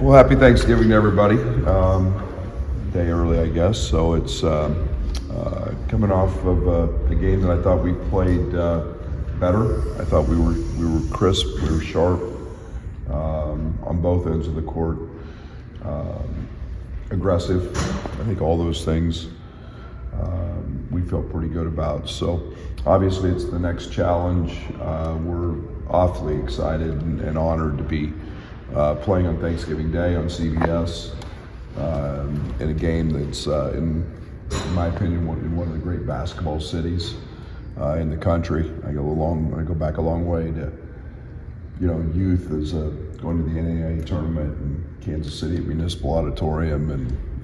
Well, happy Thanksgiving to everybody. Day early, I guess. So it's coming off of a game that I thought we played better. I thought we were crisp, we were sharp on both ends of the court, aggressive. I think all those things we felt pretty good about. So obviously, it's the next challenge. We're awfully excited and honored to be playing on Thanksgiving Day on CBS in a game that's, in my opinion, one of the great basketball cities in the country. I go back a long way to, youth as going to the NAIA tournament in Kansas City at Municipal Auditorium,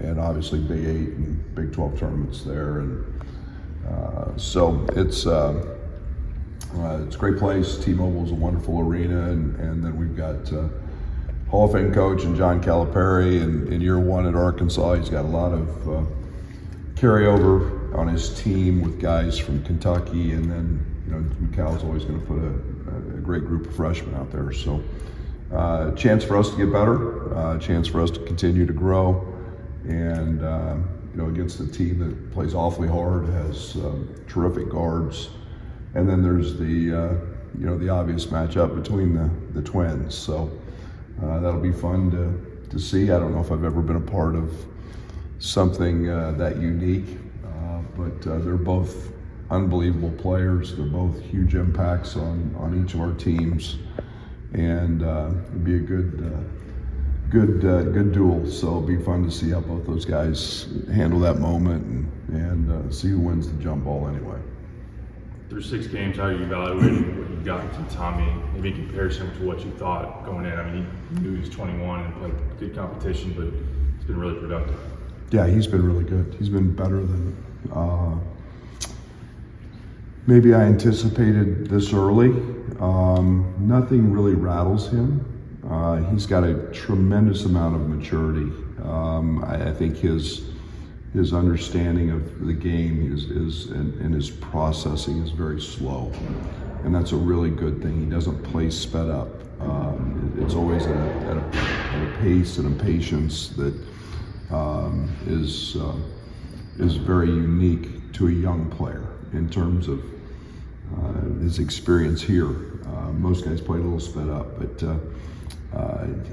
and obviously Big 8 and Big 12 tournaments there, and so it's a great place. T-Mobile is a wonderful arena, and then we've got Hall of Fame coach and John Calipari in year one at Arkansas. He's got a lot of carryover on his team with guys from Kentucky, and then Cal's always going to put a great group of freshmen out there. So chance for us to get better, chance for us to continue to grow, and against a team that plays awfully hard, has terrific guards, and then there's the the obvious matchup between the twins. So that'll be fun to see. I don't know if I've ever been a part of something that unique, but they're both unbelievable players. They're both huge impacts on each of our teams, and it'd be a good duel. So it'll be fun to see how both those guys handle that moment and see who wins the jump ball anyway. Through 6 games, how are you evaluating what you've gotten from Tommy, maybe in comparison to what you thought going in? I mean, he knew he was 21 and played good competition, but he's been really productive. Yeah, he's been really good. He's been better than maybe I anticipated this early. Nothing really rattles him. He's got a tremendous amount of maturity. I think his understanding of the game and his processing is very slow, and that's a really good thing. He doesn't play sped up. It's always at a pace and a patience that is very unique to a young player in terms of his experience here. Most guys play a little sped up, but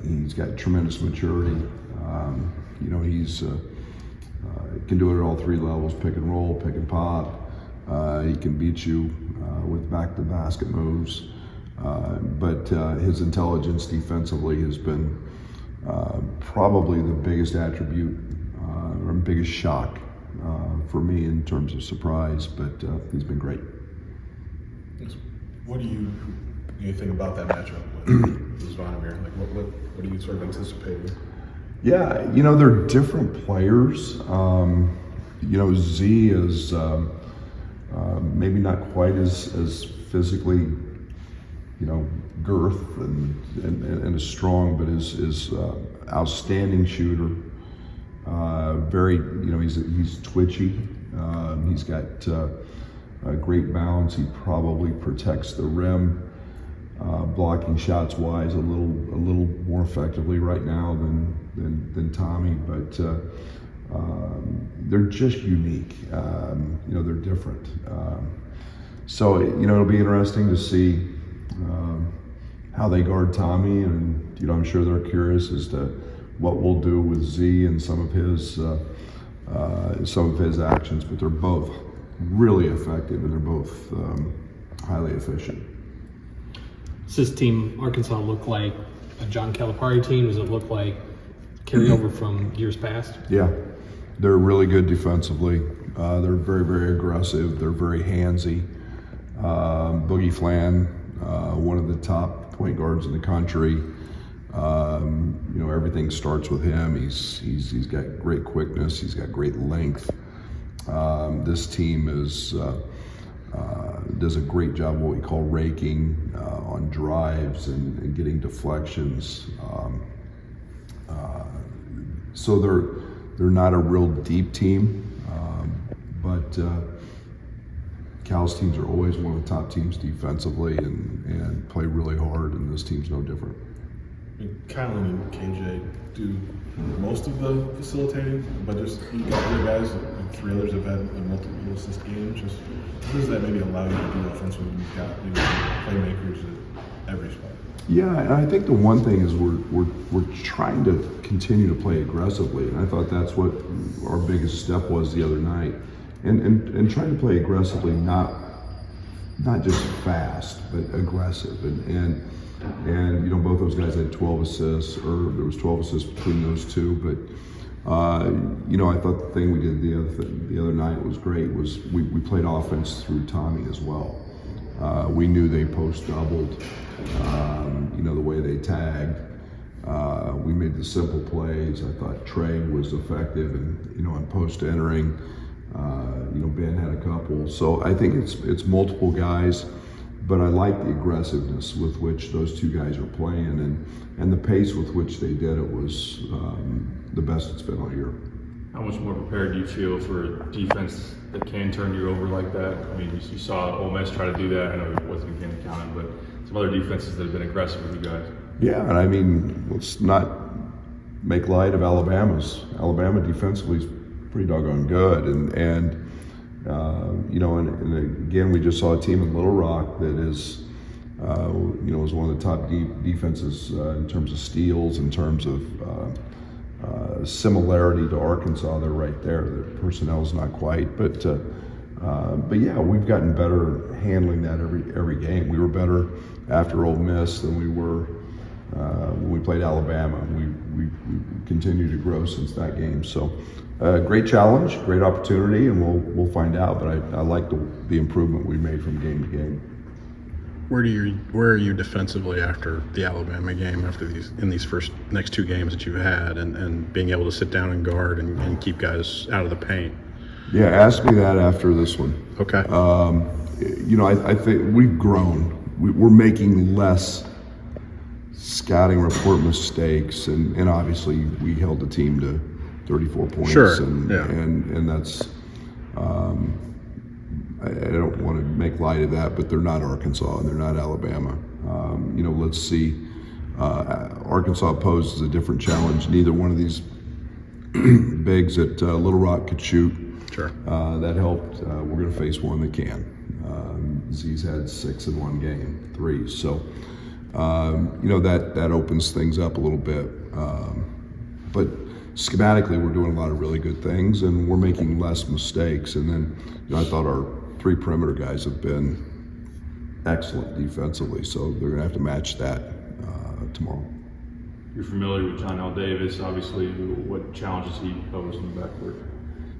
he's got tremendous maturity. He's can do it at all 3 levels: pick and roll, pick and pop. He can beat you with back-to-basket moves. But his intelligence defensively has been probably the biggest attribute or biggest shock for me in terms of surprise. But he's been great. What do you think about that matchup with Zvonimir? Like, what are you sort of anticipating? Yeah, they're different players. Z is maybe not quite as physically, girth and as strong, but is outstanding shooter. Very, he's twitchy. He's got great balance. He probably protects the rim. Blocking shots wise a little more effectively right now than Tommy, but they're just unique. They're different. So it'll be interesting to see how they guard Tommy, and I'm sure they're curious as to what we'll do with Z and some of his actions. But they're both really effective, and they're both highly efficient. Does this team, Arkansas, look like a John Calipari team? Does it look like carryover from years past? Yeah, they're really good defensively. They're very, very aggressive. They're very handsy. Boogie Flan, one of the top point guards in the country. Everything starts with him. He's got great quickness. He's got great length. This team does a great job of what we call raking on drives and getting deflections. So they're not a real deep team, but Cal's teams are always one of the top teams defensively and play really hard, and this team's no different. Kylan and KJ do most of the facilitating, but there's you got other guys, like 3 others have had multiple assist games. Just what does that maybe allow you to do offensively when you've got maybe playmakers at every spot? Yeah, and I think the one thing is we're trying to continue to play aggressively, and I thought that's what our biggest step was the other night, and trying to play aggressively, not just fast, but aggressive, and you know, both those guys had 12 assists, or there was 12 assists between those two, but you know, I thought the thing we did the other night was great. Was we played offense through Tommy as well. We knew they post doubled. You know, the way they tagged. We made the simple plays. I thought Trey was effective, and you know, on post entering. You know, Ben had a couple. So I think it's multiple guys, but I like the aggressiveness with which those two guys are playing, and the pace with which they did it was the best it's been all year. How much more prepared do you feel for a defense that can turn you over like that? I mean, you saw Ole Miss try to do that. I know it wasn't again counted, but some other defenses that have been aggressive with you guys. Yeah, and I mean, let's not make light of Alabama's. Alabama defensively is pretty doggone good, and you know, and again, we just saw a team in Little Rock that is, you know, is one of the top defenses in terms of steals, in terms of similarity to Arkansas. They're right there. Their personnel's not quite, but yeah, we've gotten better handling that every game. We were better after Ole Miss than we were when we played Alabama. We continue to grow since that game. So great challenge, great opportunity, and we'll find out. But I like the improvement we made from game to game. Where are you defensively after the Alabama game, after these next 2 games that you've had, and being able to sit down and guard and keep guys out of the paint? Yeah, ask me that after this one. Okay. You know, I think we've grown. We're making less scouting report mistakes, and obviously we held the team to 34 points. Sure. And that's. I don't want to make light of that, but they're not Arkansas and they're not Alabama. You know, let's see. Arkansas poses a different challenge. Neither one of these bigs at Little Rock could shoot. Sure. That helped. We're going to face one that can. Z's had 6 in one game, 3. So, you know, that opens things up a little bit. But schematically, we're doing a lot of really good things, and we're making less mistakes. And then, you know, I thought our 3 perimeter guys have been excellent defensively, so they're going to have to match that tomorrow. You're familiar with John L. Davis, obviously. What challenges he posed in the backcourt?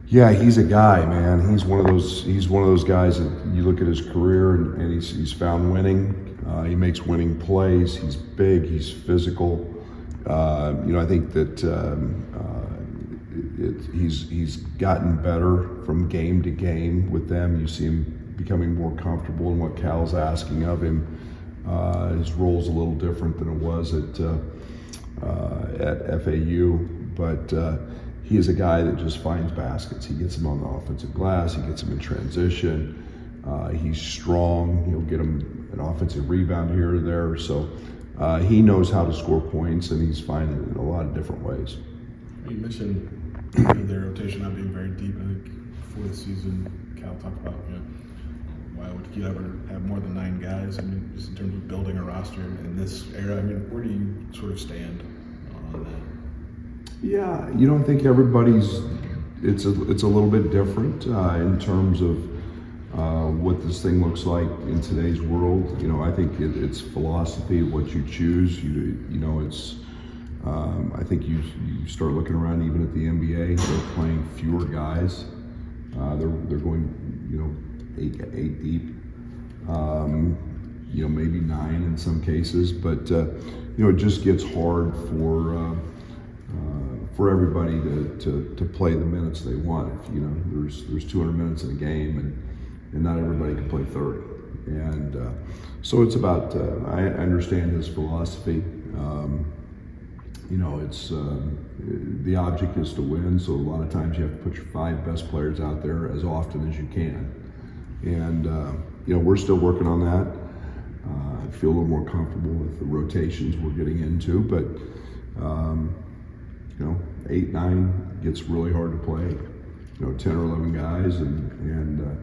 Yeah, he's a guy, man. He's one of those guys that you look at his career and he's found winning. He makes winning plays. He's big. He's physical. You know, I think that he's gotten better from game to game with them. You see him becoming more comfortable in what Cal's asking of him. His role's a little different than it was at FAU, but he is a guy that just finds baskets. He gets them on the offensive glass. He gets them in transition. He's strong. He'll get them an offensive rebound here or there. So he knows how to score points, and he's finding it in a lot of different ways. You mentioned their rotation not being very deep. I think before the season, Cal talked about, you know, why would you ever have more than 9 guys? I mean, just in terms of building a roster in this era, I mean, where do you sort of stand on that? Yeah, you know, I think everybody's. It's a little bit different in terms of what this thing looks like in today's world. You know, I think it's philosophy of what you choose. You know, it's. I think you start looking around even at the NBA. They're playing fewer guys. They're going, you know, eight deep. You know, maybe 9 in some cases, but you know, it just gets hard for everybody to play the minutes they want. If, you know, there's 200 minutes in a game, and not everybody can play 30. And so it's about. I understand his philosophy. You know, it's the object is to win, so a lot of times you have to put your 5 best players out there as often as you can. And you know, we're still working on that. feel a little more comfortable with the rotations we're getting into, but 8, 9 gets really hard to play. 10 or 11 guys, and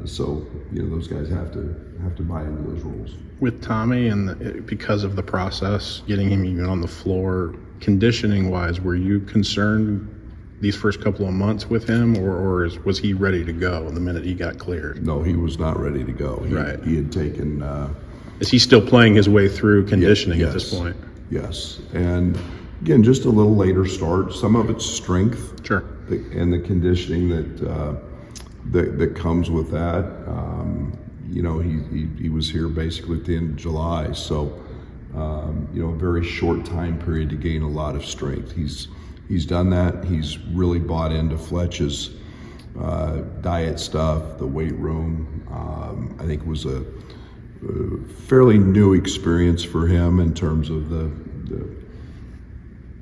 so those guys have to buy into those roles. With Tommy, and because of the process, getting him even on the floor, conditioning wise, were you concerned these first couple of months with him, or was he ready to go the minute he got cleared? No, he was not ready to go. Right. He had taken. Is he still playing his way through conditioning at this point? Yes, and again, just a little later start. Some of it's strength, Sure. and the conditioning that comes with that. He was here basically at the end of July, so a very short time period to gain a lot of strength. He's done that. He's really bought into Fletch's diet stuff, the weight room. I think it was a fairly new experience for him in terms of the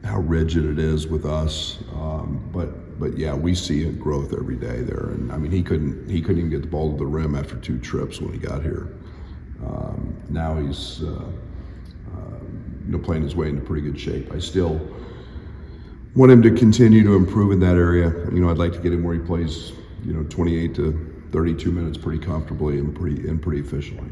how rigid it is with us. But yeah, we see a growth every day there. And I mean, he couldn't even get the ball to the rim after 2 trips when he got here. Now he's playing his way into pretty good shape. I still want him to continue to improve in that area. I'd like to get him where he plays 28 to 32 minutes pretty comfortably and pretty efficiently.